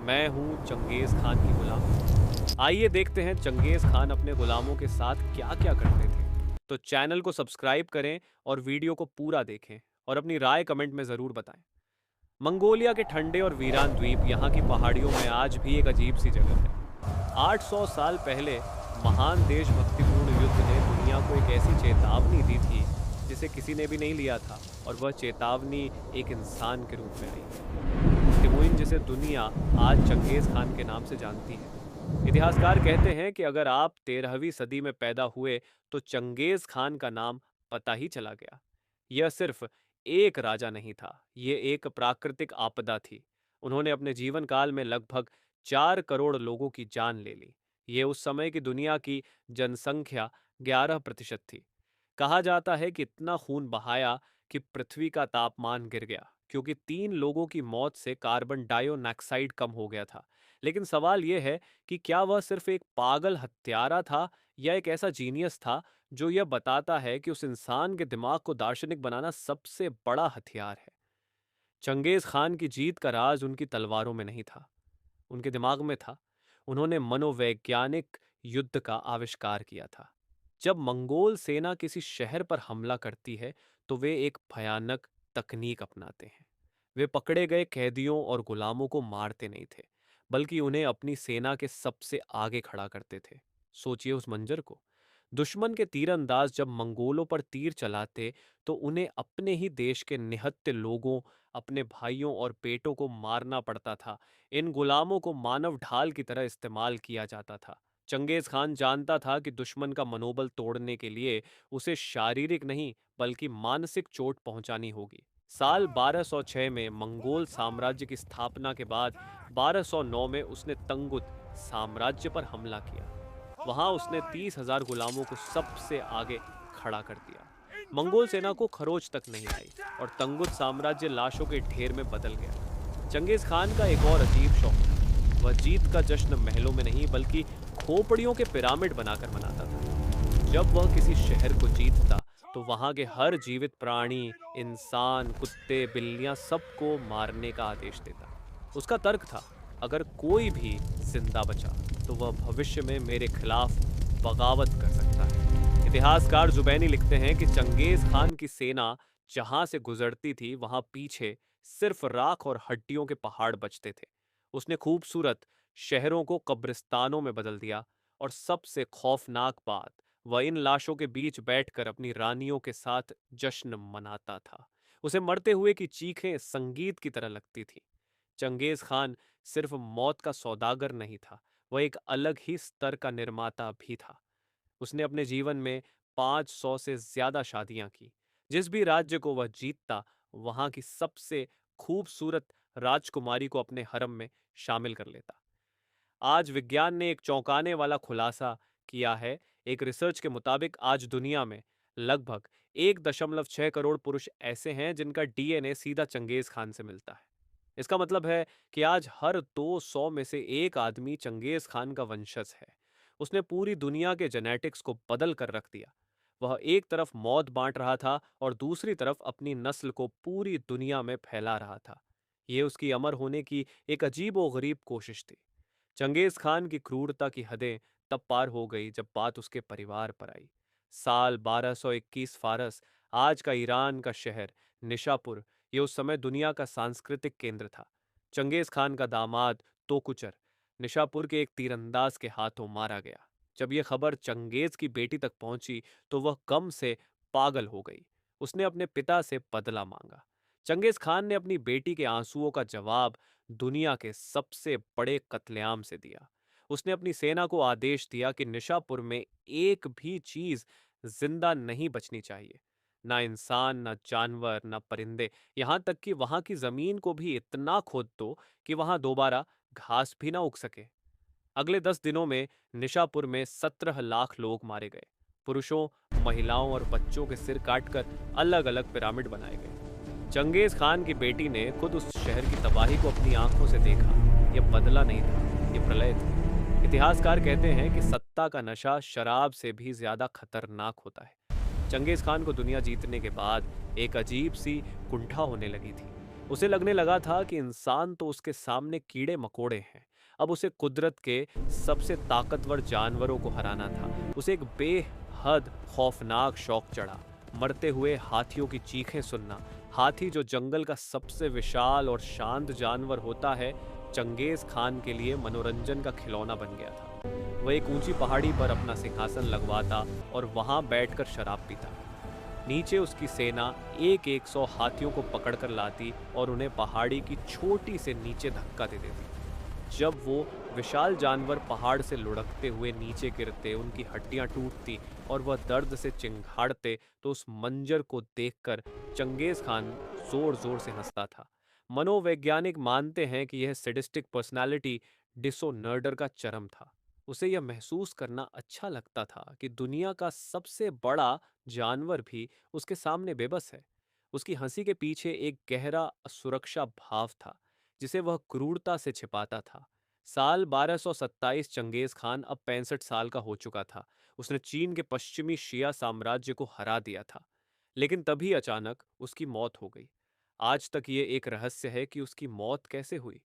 मैं हूँ Genghis Khan की गुलाम। आइए देखते हैं चंगेज खान अपने गुलामों के साथ क्या-क्या करते थे। तो चैनल को सब्सक्राइब करें और वीडियो को पूरा देखें और अपनी राय कमेंट में ज़रूर बताएं। मंगोलिया के ठंडे और वीरान द्वीप यहाँ की पहाड़ियों में आज भी एक अजीब सी जगह है। 800 साल पहले महान देशभक्तिपूर्ण युद्ध ने दुनिया को एक ऐसी चेतावनी दी थी जिसे किसी ने भी नहीं लिया था, और वह चेतावनी एक इंसान के रूप में आई। तिमुइन जिसे दुनिया आज चंगेज खान के नाम से जानती है। इतिहासकार कहते हैं कि अगर आप 13वीं सदी में पैदा हुए तो चंगेज खान का नाम पता ही चला गया। यह सिर्फ एक राजा नहीं था, यह एक प्राकृतिक आपदा थी। उन्होंने अपने जीवन काल में लगभग 4 करोड़ लोगों की जान ले ली। ये उस समय की दुनिया की जनसंख्या 11% थी। कहा जाता है कि इतना खून बहाया कि पृथ्वी का तापमान गिर गया, क्योंकि 3 लोगों की मौत से कार्बन डाइऑक्साइड कम हो गया था। लेकिन सवाल यह है कि क्या वह सिर्फ एक पागल हत्यारा था या एक ऐसा जीनियस था जो यह बताता है कि उस इंसान के दिमाग को दार्शनिक बनाना सबसे बड़ा हथियार है। चंगेज खान की जीत का राज उनकी तलवारों में नहीं था, उनके दिमाग में था। उन्होंने मनोवैज्ञानिक युद्ध का आविष्कार किया था। जब मंगोल सेना किसी शहर पर हमला करती है तो वे एक भयानक तकनीक अपनाते हैं। वे पकड़े गए कैदियों और गुलामों को मारते नहीं थे, बल्कि उन्हें अपनी सेना के सबसे आगे खड़ा करते थे। सोचिए उस मंजर को। दुश्मन के तीरंदाज जब मंगोलों पर तीर चलाते तो उन्हें अपने ही देश के निहत्थे लोगों, अपने भाइयों और बेटों को मारना पड़ता था। इन गुलामों को मानव ढाल की तरह इस्तेमाल किया जाता था। चंगेज खान जानता था कि दुश्मन का मनोबल तोड़ने के लिए उसे शारीरिक नहीं बल्कि मानसिक चोट पहुंचानी होगी। साल 1206 में मंगोल साम्राज्य की स्थापना के बाद 1209 में उसने तंगुत साम्राज्य पर हमला किया। वहां उसने 30,000 गुलामों को सबसे आगे खड़ा कर दिया। मंगोल सेना को खरोच तक नहीं आई और तंगुत साम्राज्य लाशों के ढेर में बदल गया। चंगेज खान का एक और अजीब शौक था। वह जीत का जश्न महलों में नहीं बल्कि खोपड़ियों के पिरामिड बनाकर मनाता था। जब वह किसी शहर को जीतता तो वहां के हर जीवित प्राणी, इंसान, कुत्ते, बिल्लियां सबको मारने का आदेश देता। उसका तर्क था, अगर कोई भी जिंदा बचा तो वह भविष्य में मेरे खिलाफ बगावत कर सकता है। इतिहासकार जुबैनी लिखते हैं कि चंगेज खान की सेना जहां से गुजरती थी वहां पीछे सिर्फ राख और हड्डियों के पहाड़ बचते थे। उसने खूबसूरत शहरों को कब्रिस्तानों में बदल दिया, और सबसे खौफनाक बात, वह इन लाशों के बीच बैठकर अपनी रानियों के साथ जश्न मनाता था। उसे मरते हुए की चीखें संगीत की तरह लगती थी। चंगेज खान सिर्फ मौत का सौदागर नहीं था, वह एक अलग ही स्तर का निर्माता भी था। उसने अपने जीवन में 500 से ज्यादा शादियां की। जिस भी राज्य को वह जीतता वहां की सबसे खूबसूरत राजकुमारी को अपने हरम में शामिल कर लेता। आज विज्ञान ने एक चौंकाने वाला खुलासा किया है। एक रिसर्च के मुताबिक आज दुनिया में लगभग 1.6 करोड़ पुरुष ऐसे हैं जिनका डीएनए सीधा चंगेज खान से मिलता है। इसका मतलब है कि आज हर 200 में से एक आदमी चंगेज खान का वंशज है। उसने पूरी दुनिया के जेनेटिक्स को बदल कर रख दिया। वह एक तरफ मौत बांट रहा था और दूसरी तरफ अपनी नस्ल को पूरी दुनिया में फैला रहा था। यह उसकी अमर होने की एक अजीब व गरीब कोशिश थी। चंगेज खान की क्रूरता की हदें तब पार हो गई जब बात उसके परिवार पर आई। साल 1221 फारस, आज का ईरान का शहर निशापुर, ये उस समय दुनिया का सांस्कृतिक केंद्र था। चंगेज खान का दामाद तोकुचर निशापुर के एक तीरंदाज के हाथों मारा गया। जब यह खबर चंगेज की बेटी तक पहुंची तो वह गम से पागल हो गई। उसने अपने पिता से बदला मांगा। चंगेज खान ने अपनी बेटी के आंसुओं का जवाब दुनिया के सबसे बड़े कत्लेआम से दिया। उसने अपनी सेना को आदेश दिया कि निशापुर में एक भी चीज जिंदा नहीं बचनी चाहिए। ना इंसान, ना जानवर, ना परिंदे, यहां तक कि वहां की जमीन को भी इतना खोद दो कि वहां दोबारा घास भी ना उग सके। अगले 10 दिनों में निशापुर में 17 लाख लोग मारे गए। पुरुषों, महिलाओं और बच्चों के सिर काटकर अलग अलग पिरामिड बनाए गए। चंगेज खान की बेटी ने खुद उस शहर की तबाही को अपनी आंखों से देखा। यह बदला नहीं था, यह प्रलय थी। इतिहासकार कहते हैं कि सत्ता का नशा शराब से भी ज्यादा खतरनाक होता है। चंगेज खान को दुनिया जीतने के बाद एक अजीब सी कुंठा होने लगी थी। उसे लगने लगा था कि इंसान तो उसके सामने कीड़े मकोड़े हैं। अब उसे कुदरत के सबसे ताकतवर जानवरों को हराना था। उसे एक बेहद खौफनाक शौक चढ़ा, मरते हुए हाथियों की चीखें सुनना। हाथी, जो जंगल का सबसे विशाल और शांत जानवर होता है, चंगेज खान के लिए मनोरंजन का खिलौना बन गया था। वह एक ऊंची पहाड़ी पर अपना सिंहासन लगवाता और वहां बैठकर शराब पीता। नीचे उसकी सेना एक एक 100 हाथियों को पकड़कर लाती और उन्हें पहाड़ी की चोटी से नीचे धक्का दे देती। जब वो विशाल जानवर पहाड़ से लुढ़कते हुए नीचे गिरते, उनकी हड्डियां टूटती और वह दर्द से चिंघाड़ते, तो उस मंजर को देखकर चंगेज खान जोर जोर से हंसता था। मनोवैज्ञानिक मानते हैं कि यह सैडिस्टिक पर्सनालिटी डिसोनर्डर का चरम था। उसे यह महसूस करना अच्छा लगता था कि दुनिया का सबसे बड़ा जानवर भी उसके सामने बेबस है। उसकी हंसी के पीछे एक गहरा असुरक्षा भाव था, जिसे वह क्रूरता से छिपाता था। साल 1227 चंगेज खान अब 65 साल का हो चुका था। उसने चीन के पश्चिमी शिया साम्राज्य को हरा दिया था। लेकिन तभी अचानक उसकी मौत हो गई। आज तक ये एक रहस्य है कि उसकी मौत कैसे हुई।